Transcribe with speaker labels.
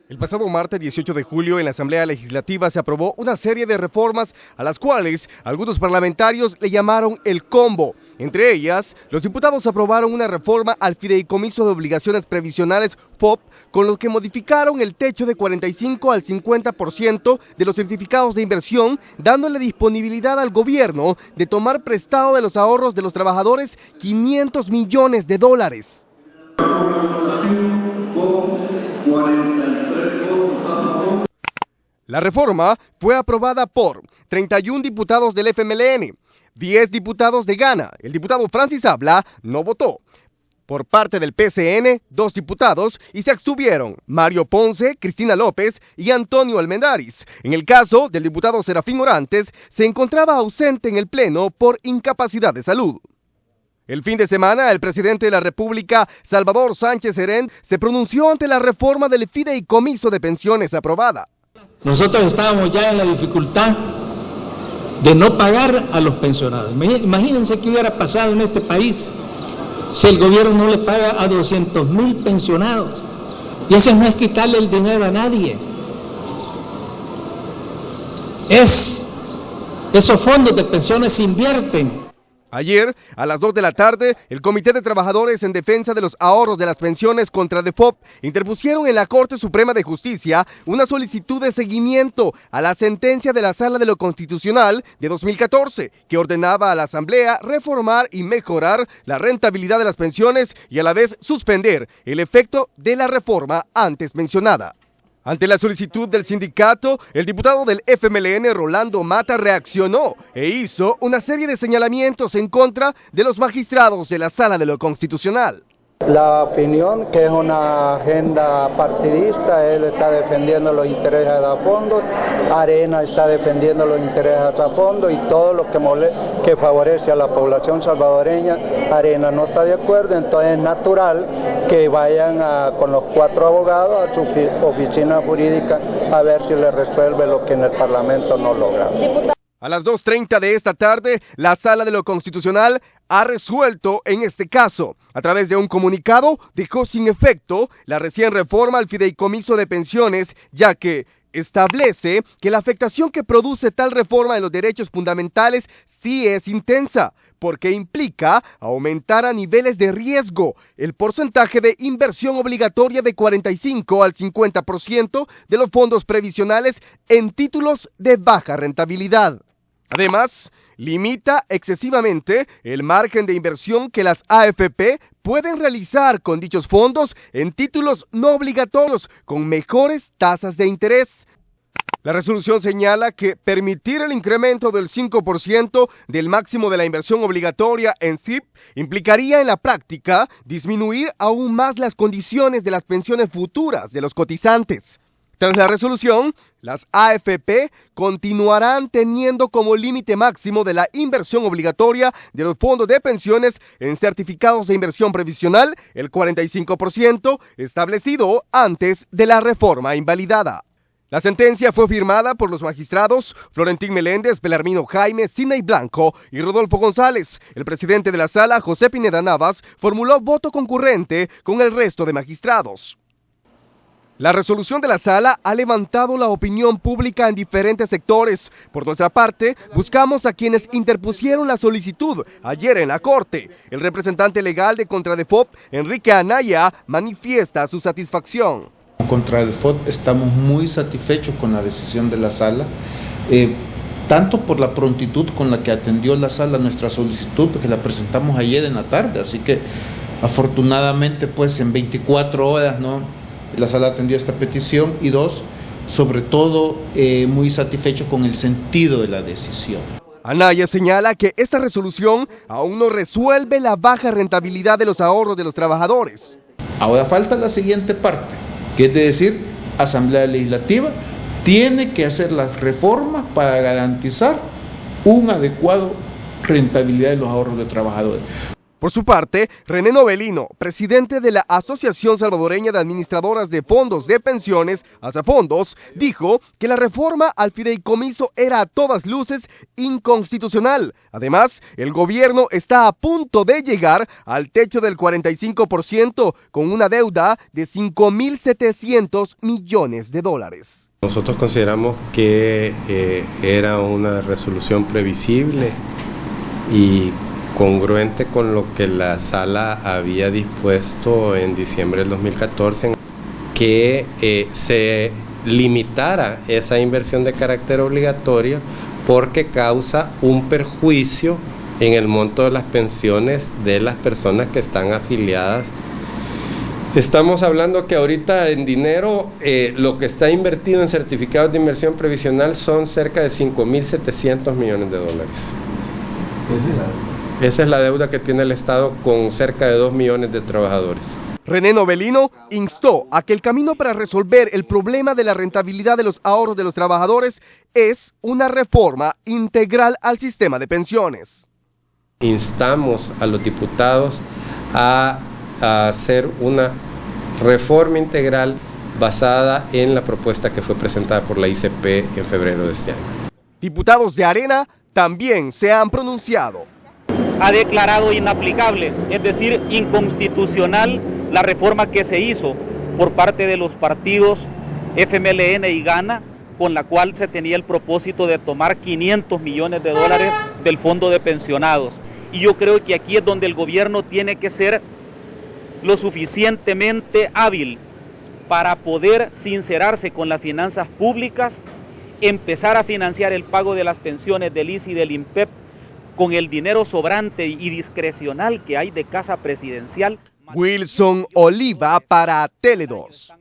Speaker 1: El pasado martes 18 de julio en la Asamblea Legislativa se aprobó una serie de reformas a las cuales algunos parlamentarios le llamaron el combo. Entre ellas, los diputados aprobaron una reforma al Fideicomiso de Obligaciones Previsionales FOP, con los que modificaron el techo de 45 al 50% de los certificados de inversión, dándole disponibilidad al gobierno de tomar prestado de los ahorros de los trabajadores $500 millones. La reforma fue aprobada por 31 diputados del FMLN, 10 diputados de Gana. El diputado Francis Habla no votó. Por parte del PCN, 2 diputados y se abstuvieron Mario Ponce, Cristina López y Antonio Almendaris. En el caso del diputado Serafín Orantes, se encontraba ausente en el Pleno por incapacidad de salud. El fin de semana, el presidente de la República, Salvador Sánchez Serén, se pronunció ante la reforma del Fideicomiso de Pensiones aprobada.
Speaker 2: Nosotros estábamos ya en la dificultad de no pagar a los pensionados. Imagínense qué hubiera pasado en este país si el gobierno no le paga a 200,000 pensionados. Y eso no es quitarle el dinero a nadie. Esos fondos de pensiones se invierten.
Speaker 1: Ayer, a las 2 de la tarde, el Comité de Trabajadores en Defensa de los Ahorros de las Pensiones contra DEFOP interpusieron en la Corte Suprema de Justicia una solicitud de seguimiento a la sentencia de la Sala de lo Constitucional de 2014, que ordenaba a la Asamblea reformar y mejorar la rentabilidad de las pensiones y a la vez suspender el efecto de la reforma antes mencionada. Ante la solicitud del sindicato, el diputado del FMLN, Rolando Mata, reaccionó e hizo una serie de señalamientos en contra de los magistrados de la Sala de lo Constitucional.
Speaker 3: La opinión que es una agenda partidista, él está defendiendo los intereses a fondo, Arena está defendiendo los intereses a fondo y todo lo que favorece a la población salvadoreña, Arena no está de acuerdo, entonces es natural que vayan con los 4 abogados a su oficina jurídica a ver si les resuelve lo que en el Parlamento no logra.
Speaker 1: A las 2:30 de esta tarde, la Sala de lo Constitucional ha resuelto en este caso. A través de un comunicado, dejó sin efecto la recién reforma al Fideicomiso de Pensiones, ya que establece que la afectación que produce tal reforma de los derechos fundamentales sí es intensa, porque implica aumentar a niveles de riesgo el porcentaje de inversión obligatoria de 45 al 50% de los fondos previsionales en títulos de baja rentabilidad. Además, limita excesivamente el margen de inversión que las AFP pueden realizar con dichos fondos en títulos no obligatorios con mejores tasas de interés. La resolución señala que permitir el incremento del 5% del máximo de la inversión obligatoria en SIP implicaría en la práctica disminuir aún más las condiciones de las pensiones futuras de los cotizantes. Tras la resolución, las AFP continuarán teniendo como límite máximo de la inversión obligatoria de los fondos de pensiones en certificados de inversión previsional el 45% establecido antes de la reforma invalidada. La sentencia fue firmada por los magistrados Florentín Meléndez, Belarmino Jaime, Sidney Blanco y Rodolfo González. El presidente de la sala, José Pineda Navas, formuló voto concurrente con el resto de magistrados. La resolución de la sala ha levantado la opinión pública en diferentes sectores. Por nuestra parte, buscamos a quienes interpusieron la solicitud ayer en la Corte. El representante legal de Contradefop, Enrique Anaya, manifiesta su satisfacción.
Speaker 4: Contradefop estamos muy satisfechos con la decisión de la sala, tanto por la prontitud con la que atendió la sala nuestra solicitud, porque la presentamos ayer en la tarde, así que afortunadamente pues en 24 horas, ¿no?, la sala atendió esta petición, y 2, sobre todo, muy satisfecho con el sentido de la decisión.
Speaker 1: Anaya señala que esta resolución aún no resuelve la baja rentabilidad de los ahorros de los trabajadores.
Speaker 4: Ahora falta la siguiente parte, que es de decir, Asamblea Legislativa tiene que hacer las reformas para garantizar un adecuado rentabilidad de los ahorros de trabajadores.
Speaker 1: Por su parte, René Novelino, presidente de la Asociación Salvadoreña de Administradoras de Fondos de Pensiones, Asafondos, dijo que la reforma al fideicomiso era a todas luces inconstitucional. Además, el gobierno está a punto de llegar al techo del 45% con una deuda de $5.700 millones.
Speaker 5: Nosotros consideramos que era una resolución previsible y congruente con lo que la sala había dispuesto en diciembre del 2014, que se limitara esa inversión de carácter obligatorio porque causa un perjuicio en el monto de las pensiones de las personas que están afiliadas. Estamos hablando que ahorita en dinero lo que está invertido en certificados de inversión previsional son cerca de $5.700 millones. Esa es la deuda que tiene el Estado con cerca de 2 millones de trabajadores.
Speaker 1: René Novelino instó a que el camino para resolver el problema de la rentabilidad de los ahorros de los trabajadores es una reforma integral al sistema de pensiones.
Speaker 5: Instamos a los diputados a hacer una reforma integral basada en la propuesta que fue presentada por la ICP en febrero de este año.
Speaker 1: Diputados de Arena también se han pronunciado.
Speaker 6: Ha declarado inaplicable, es decir, inconstitucional, la reforma que se hizo por parte de los partidos FMLN y Gana, con la cual se tenía el propósito de tomar $500 millones del fondo de pensionados. Y yo creo que aquí es donde el gobierno tiene que ser lo suficientemente hábil para poder sincerarse con las finanzas públicas, empezar a financiar el pago de las pensiones del ICE y del INPEP con el dinero sobrante y discrecional que hay de Casa Presidencial.
Speaker 1: Wilson Oliva para Tele 2.